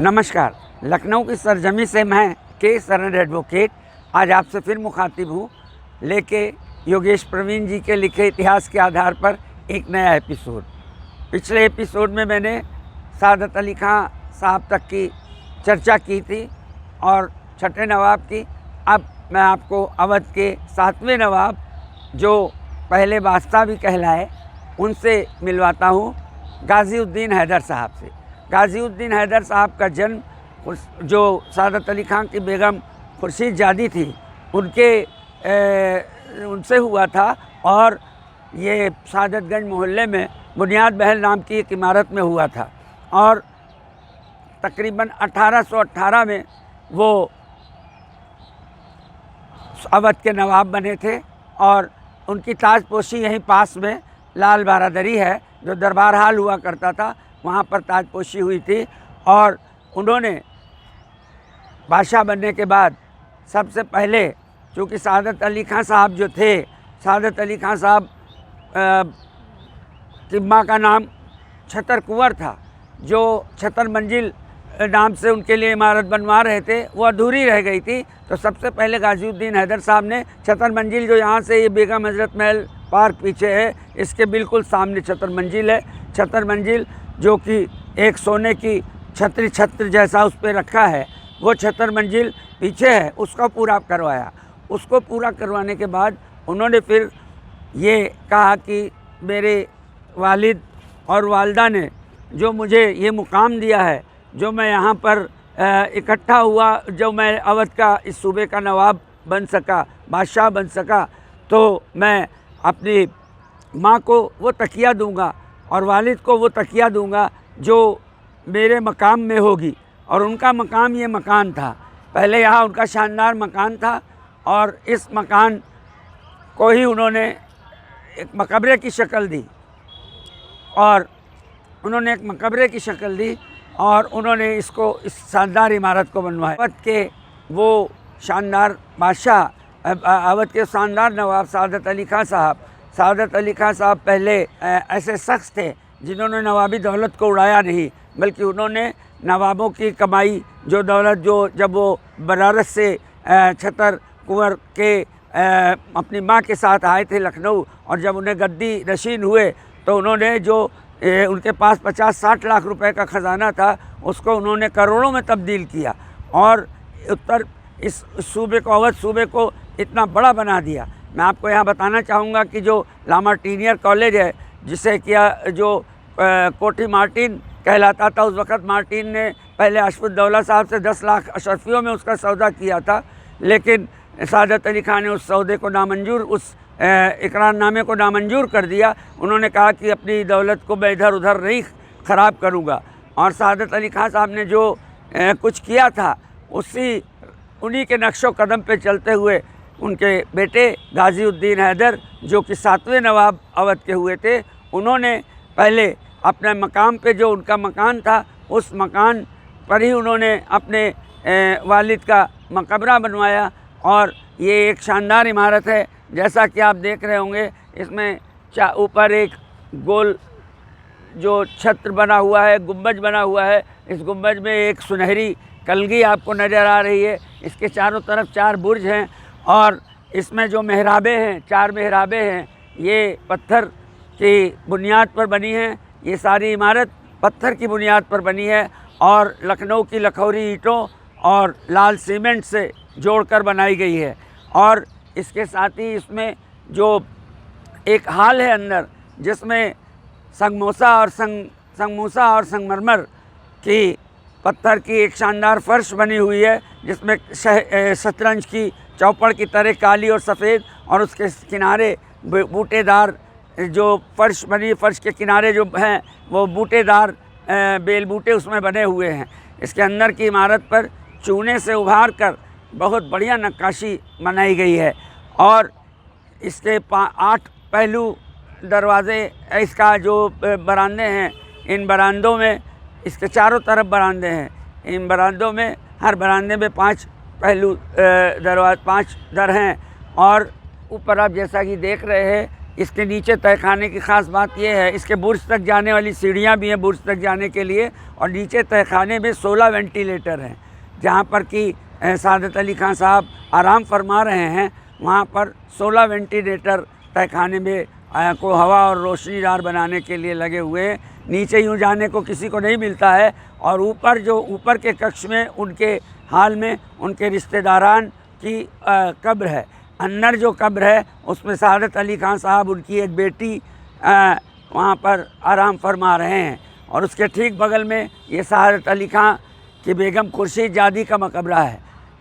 नमस्कार। लखनऊ की सरजमी से मैं के सरन एडवोकेट आज आपसे फिर मुखातिब हूँ, लेके योगेश प्रवीण जी के लिखे इतिहास के आधार पर एक नया एपिसोड। पिछले एपिसोड में मैंने सादत अली खां साहब तक की चर्चा की थी और छठे नवाब की। अब मैं आपको अवध के 7वें नवाब, जो पहले बादशाह भी कहलाए, उनसे मिलवाता हूँ, गाज़ीउद्दीन हैदर साहब से। गाज़ीउद्दीन हैदर साहब का जन्म जो सादत अली खां की बेगम खुर्शीद जादी थी उनसे हुआ था और ये सादतगंज मोहल्ले में बुनियाद महल नाम की एक इमारत में हुआ था। और तकरीबन 1818 में वो अवध के नवाब बने थे और उनकी ताजपोशी यहीं पास में लाल बारादरी है, जो दरबार हाल हुआ करता था, वहाँ पर ताजपोशी हुई थी। और उन्होंने बादशाह बनने के बाद सबसे पहले, चूँकि सादत अली खां साहब जो थे, सादत अली खां साहब की माँ का नाम छतर कुंवर था, जो छतर मंजिल नाम से उनके लिए इमारत बनवा रहे थे, वो अधूरी रह गई थी। तो सबसे पहले गाज़ीउद्दीन हैदर साहब ने छतर मंजिल, जो यहाँ से ये बेगम हज़रत महल पार्क पीछे है, इसके बिल्कुल सामने छतर मंजिल है। छतर मंजिल जो कि एक सोने की छत्र जैसा उस पर रखा है, वो छतर मंजिल पीछे है, उसका पूरा करवाया। उसको पूरा करवाने के बाद उन्होंने फिर ये कहा कि मेरे वालिद और वालदा ने जो मुझे ये मुकाम दिया है, जो मैं यहाँ पर इकट्ठा हुआ, जो मैं अवध का इस सूबे का नवाब बन सका, बादशाह बन सका, तो मैं अपनी माँ को वो तकिया दूंगा और वालिद को वो तकिया दूंगा जो मेरे मकाम में होगी। और उनका मकाम ये मकान था। पहले यहाँ उनका शानदार मकान था और इस मकान को ही उन्होंने एक मकबरे की शक्ल दी और उन्होंने इसको, इस शानदार इमारत को बनवाया। अवध के वो शानदार बादशाह, अवध के शानदार नवाब सादत अली खां साहब पहले ऐसे शख्स थे जिन्होंने नवाबी दौलत को उड़ाया नहीं, बल्कि उन्होंने नवाबों की कमाई जो दौलत, जो जब वो बनारस से छतर कुंवर के अपनी माँ के साथ आए थे लखनऊ, और जब उन्हें गद्दी नशीन हुए तो उन्होंने जो उनके पास 50-60 लाख रुपए का ख़जाना था, उसको उन्होंने करोड़ों में तब्दील किया और इस सूबे को, अवध सूबे को इतना बड़ा बना दिया। मैं आपको यहाँ बताना चाहूँगा कि जो लामार्टिनियर कॉलेज है, जिसे जो कोठी मार्टिन कहलाता था, उस वक़्त मार्टिन ने पहले अशफुद्दौला साहब से 10 लाख अशरफियों में उसका सौदा किया था, लेकिन सादत अली खां ने उस सौदे को नामंजूर, उस इकरारनामे को नामंजूर कर दिया। उन्होंने कहा कि अपनी दौलत को मैं इधर उधर नहीं ख़राब करूँगा। और सादत अली खां साहब ने जो कुछ किया था, उन्हीं के नक्शो कदम पे चलते हुए उनके बेटे गाज़ीउद्दीन हैदर, जो कि 7वें नवाब अवध के हुए थे, उन्होंने पहले अपने मकाम पे, जो उनका मकान था, उस मकान पर ही उन्होंने अपने वालिद का मकबरा बनवाया। और ये एक शानदार इमारत है, जैसा कि आप देख रहे होंगे। इसमें ऊपर एक गोल जो छत्र बना हुआ है, गुंबज बना हुआ है। इस गुंबज में एक सुनहरी कलगी आपको नज़र आ रही है। इसके चारों तरफ 4 बुर्ज हैं और इसमें जो मेहराबें हैं, 4 मेहराबें हैं, ये पत्थर की बुनियाद पर बनी हैं। ये सारी इमारत पत्थर की बुनियाद पर बनी है और लखनऊ की लखौरी ईंटों और लाल सीमेंट से जोड़कर बनाई गई है। और इसके साथ ही इसमें जो एक हाल है अंदर, जिसमें संगमूसा और संगमरमर की पत्थर की एक शानदार फर्श बनी हुई है, जिसमें शतरंज की चौपड़ की तरह काली और सफ़ेद, और उसके किनारे बूटेदार जो फर्श बनी, फर्श के किनारे जो हैं वो बूटेदार बेल बूटे उसमें बने हुए हैं। इसके अंदर की इमारत पर चूने से उभार कर बहुत बढ़िया नक्काशी बनाई गई है और इसके 8 पहलू दरवाज़े, इसका जो बरामदे हैं, इन बरामदों में, इसके चारों तरफ बरामदे हैं। इन बरामदों में, हर बरामदे में 5 पहलू 5 दर हैं। और ऊपर आप जैसा कि देख रहे हैं इसके नीचे तहखाने की ख़ास बात यह है, इसके बुर्ज तक जाने वाली सीढ़ियाँ भी हैं बुर्ज तक जाने के लिए, और नीचे तहखाने में 16 वेंटिलेटर हैं। जहाँ पर कि सादत अली खां साहब आराम फरमा रहे हैं, वहाँ पर 16 वेंटिलेटर तहखाने में को हवा और रोशनीदार बनाने के लिए लगे हुए हैं। नीचे यूँ जाने को किसी को नहीं मिलता है। और ऊपर जो ऊपर के कक्ष में उनके हाल में उनके रिश्तेदारान की कब्र है। अंदर जो कब्र है उसमें सादत अली खां साहब, उनकी एक बेटी वहाँ पर आराम फरमा रहे हैं। और उसके ठीक बगल में ये सादत अली खां की बेगम खुर्शीद जादी का मकबरा है।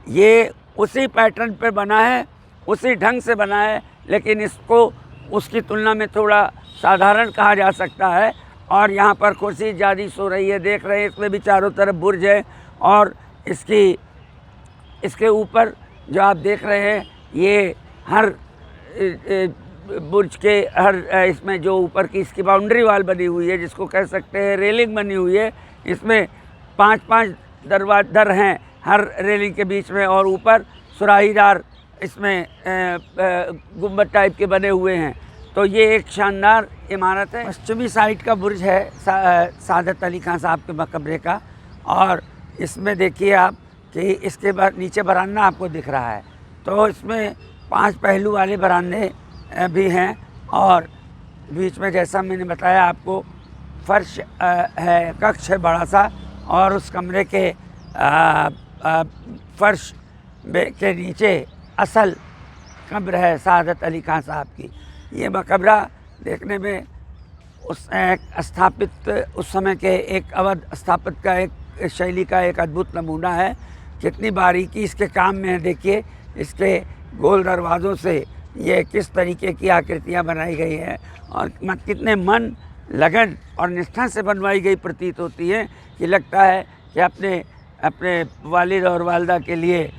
ये उसी पैटर्न पे बना है, उसी ढंग से बना है, लेकिन इसको उसकी तुलना में थोड़ा साधारण कहा जा सकता है। और यहाँ पर खुर्शीद जादी सो रही है, देख रहे हैं। इसमें भी चारों तरफ बुर्ज है, और इसके ऊपर जो आप देख रहे हैं, ये हर बुर्ज के हर इसमें जो ऊपर की इसकी बाउंड्री वाल बनी हुई है, जिसको कह सकते हैं रेलिंग बनी हुई है, इसमें 5-5 दर हैं हर रेलिंग के बीच में, और ऊपर सुराहीदार इसमें गुंबद टाइप के बने हुए हैं। तो ये एक शानदार इमारत है। पश्चिमी साइड का बुर्ज है सादत अली खां साहब के मकबरे का, और इसमें देखिए आप कि इसके नीचे बरामदा आपको दिख रहा है। तो इसमें 5 पहलू वाले बरामदे भी हैं, और बीच में जैसा मैंने बताया आपको फर्श है, कक्ष है बड़ा सा, और उस कमरे के फर्श के नीचे असल कब्र है सादत अली खां साहब की। ये मकबरा देखने में उस समय के एक अवध स्थापत्य का एक शैली का एक अद्भुत नमूना है। कितनी बारीकी इसके काम में है, देखिए इसके गोल दरवाज़ों से ये किस तरीके की आकृतियाँ बनाई गई हैं, और कितने मन लगन और निष्ठा से बनवाई गई प्रतीत होती है कि लगता है कि अपने वालिद और वालदा के लिए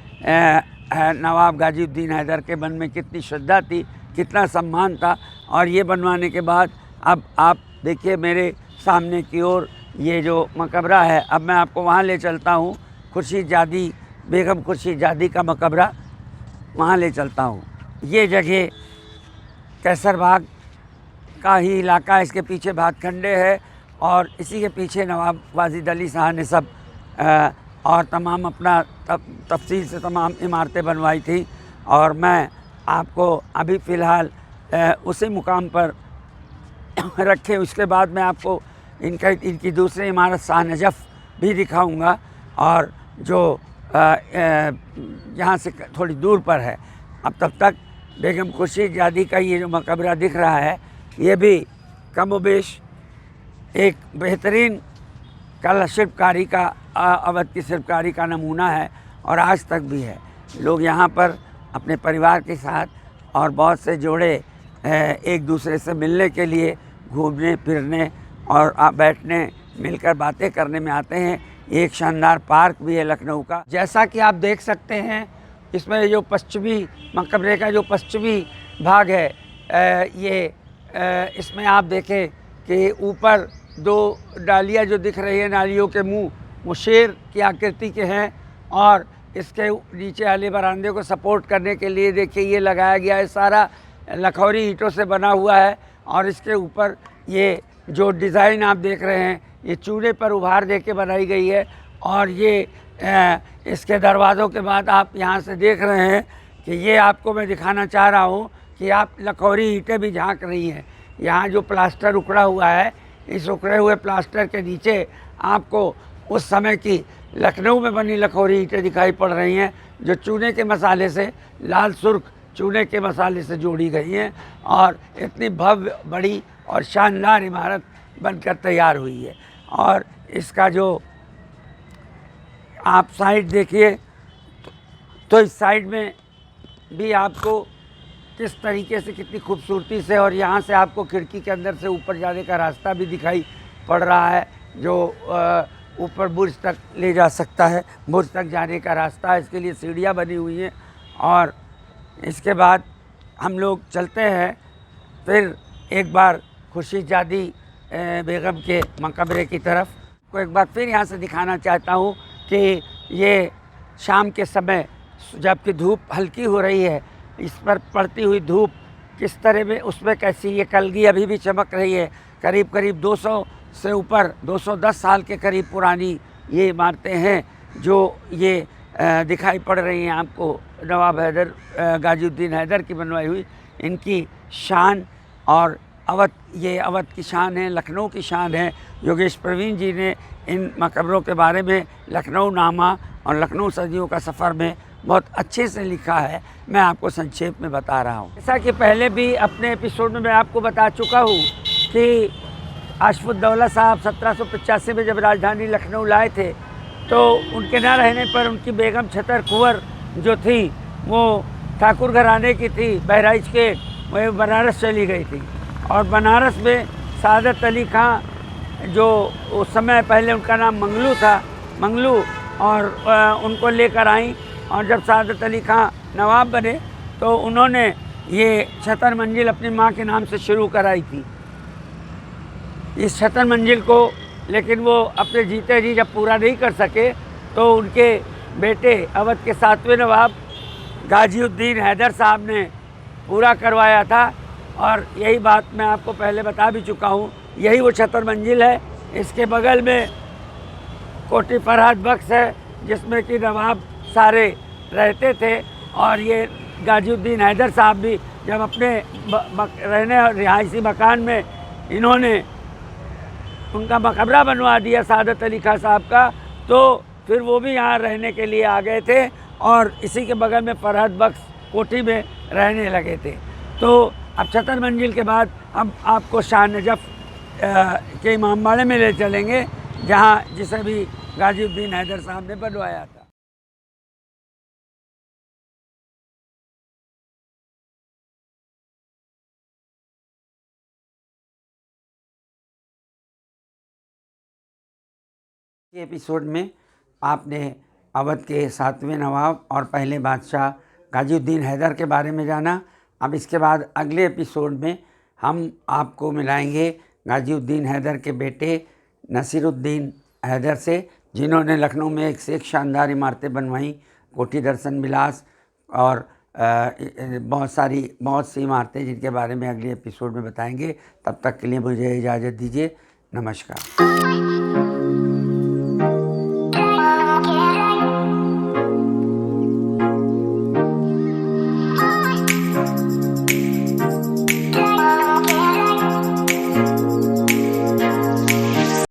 नवाब गाजीउद्दीन हैदर के मन में कितनी श्रद्धा थी, कितना सम्मान था। और ये बनवाने के बाद अब आप देखिए मेरे सामने की ओर ये जो मकबरा है, अब मैं आपको वहाँ ले चलता हूँ। खुर्शीद जादी, बेगम खुर्शीद जादी का मकबरा, वहाँ ले चलता हूँ। ये जगह कैसर बाग का ही इलाका है, इसके पीछे भातखंडे है, और इसी के पीछे नवाब वाजिद अली शाह ने सब और तमाम अपना तफसील से तमाम इमारतें बनवाई थी। और मैं आपको अभी फ़िलहाल उसी मुकाम पर रखे, उसके बाद मैं आपको इनकी दूसरी इमारत शाह नजफ़ भी दिखाऊंगा, और जो यहाँ से थोड़ी दूर पर है। अब तब तक बेगम खुर्शीद जादी का ये जो मकबरा दिख रहा है, ये भी कमोबेश एक बेहतरीन कला शिल्पकारी का अवध की शिल्पकारी का नमूना है, और आज तक भी है। लोग यहाँ पर अपने परिवार के साथ और बहुत से जोड़े एक दूसरे से मिलने के लिए, घूमने फिरने और बैठने, मिलकर बातें करने में आते हैं। एक शानदार पार्क भी है लखनऊ का। जैसा कि आप देख सकते हैं, इसमें जो पश्चिमी मकबरे का जो पश्चिमी भाग है, इसमें आप देखें कि ऊपर 2 डालियाँ जो दिख रही है, नालियों के मुंह, वो शेर की आकृति के हैं, और इसके नीचे वाले बरामदे को सपोर्ट करने के लिए देखिए ये लगाया गया है, सारा लखौरी ईंटों से बना हुआ है। और इसके ऊपर ये जो डिज़ाइन आप देख रहे हैं, ये चूने पर उभार दे के बनाई गई है। और ये इसके दरवाज़ों के बाद आप यहाँ से देख रहे हैं कि ये आपको मैं दिखाना चाह रहा हूँ कि आप लखौरी ईंटें भी झांक रही हैं। यहाँ जो प्लास्टर उखड़ा हुआ है, इस उखड़े हुए प्लास्टर के नीचे आपको उस समय की लखनऊ में बनी लखौरी ईंटें दिखाई पड़ रही हैं, जो चूने के मसाले से, लाल सुर्ख चूने के मसाले से जोड़ी गई हैं, और इतनी भव्य, बड़ी और शानदार इमारत बनकर तैयार हुई है। और इसका जो आप साइड देखिए, तो इस साइड में भी आपको किस तरीके से, कितनी खूबसूरती से, और यहाँ से आपको खिड़की के अंदर से ऊपर जाने का रास्ता भी दिखाई पड़ रहा है, जो ऊपर बुर्ज तक ले जा सकता है। बुर्ज तक जाने का रास्ता है, इसके लिए सीढ़ियाँ बनी हुई हैं। और इसके बाद हम लोग चलते हैं फिर एक बार खुर्शीद जादी बेगम के मकबरे की तरफ को एक बार फिर यहाँ से दिखाना चाहता हूँ कि ये शाम के समय जबकि धूप हल्की हो रही है, इस पर पड़ती हुई धूप किस तरह में उसमें कैसी ये कलगी अभी भी चमक रही है। करीब करीब 200 से ऊपर 210 साल के करीब पुरानी ये इमारतें हैं जो ये दिखाई पड़ रही हैं आपको। नवाब हैदर गाजिउद्दीन हैदर की बनवाई हुई इनकी शान और ये अवध की शान है, लखनऊ की शान है। योगेश प्रवीण जी ने इन मकबरों के बारे में लखनऊ नामा और लखनऊ सदियों का सफ़र में बहुत अच्छे से लिखा है। मैं आपको संक्षेप में बता रहा हूँ। जैसा कि पहले भी अपने एपिसोड में मैं आपको बता चुका हूँ कि आशफुद्दौला साहब 1785 में जब राजधानी लखनऊ लाए थे तो उनके न रहने पर उनकी बेगम छतर कुंवर जो थी वो ठाकुर घराने की थी, बहराइच के, वह बनारस चली गई थी। और बनारस में सादत अली खां जो उस समय पहले उनका नाम मंगलू था, मंगलू, और उनको लेकर आई। और जब सादत अली खां नवाब बने तो उन्होंने ये छतर मंजिल अपनी माँ के नाम से शुरू कराई थी। इस छतर मंजिल को लेकिन वो अपने जीते जी जब पूरा नहीं कर सके तो उनके बेटे अवध के 7वें नवाब गाजिउद्दीन हैदर साहब ने पूरा करवाया था। और यही बात मैं आपको पहले बता भी चुका हूँ। यही वो छतर मंजिल है। इसके बगल में कोठी फरहाद बख्श है जिसमें कि नवाब सारे रहते थे। और ये गाजिउद्दीन हैदर साहब भी जब अपने रहने और रिहायशी मकान में इन्होंने उनका मकबरा बनवा दिया सादत अली खां साहब का, तो फिर वो भी यहाँ रहने के लिए आ गए थे और इसी के बगल में फरहाद बख्श कोठी में रहने लगे थे। तो अब छतर मंजिल के बाद हम आपको शाह नजफ़ के इमामबाड़े में ले चलेंगे जहाँ जिसे भी गाजिउद्दीन हैदर साहब ने बनवाया था। एपिसोड में आपने अवध के 7वें नवाब और पहले बादशाह गाजिउद्दीन हैदर के बारे में जाना। अब इसके बाद अगले एपिसोड में हम आपको मिलाएंगे गाजिउद्दीन हैदर के बेटे नसीरुद्दीन हैदर से, जिन्होंने लखनऊ में एक से एक शानदार इमारतें बनवाईं, कोठी दर्शन विलास और बहुत सी इमारतें जिनके बारे में अगले एपिसोड में बताएंगे। तब तक के लिए मुझे इजाज़त दीजिए। नमस्कार।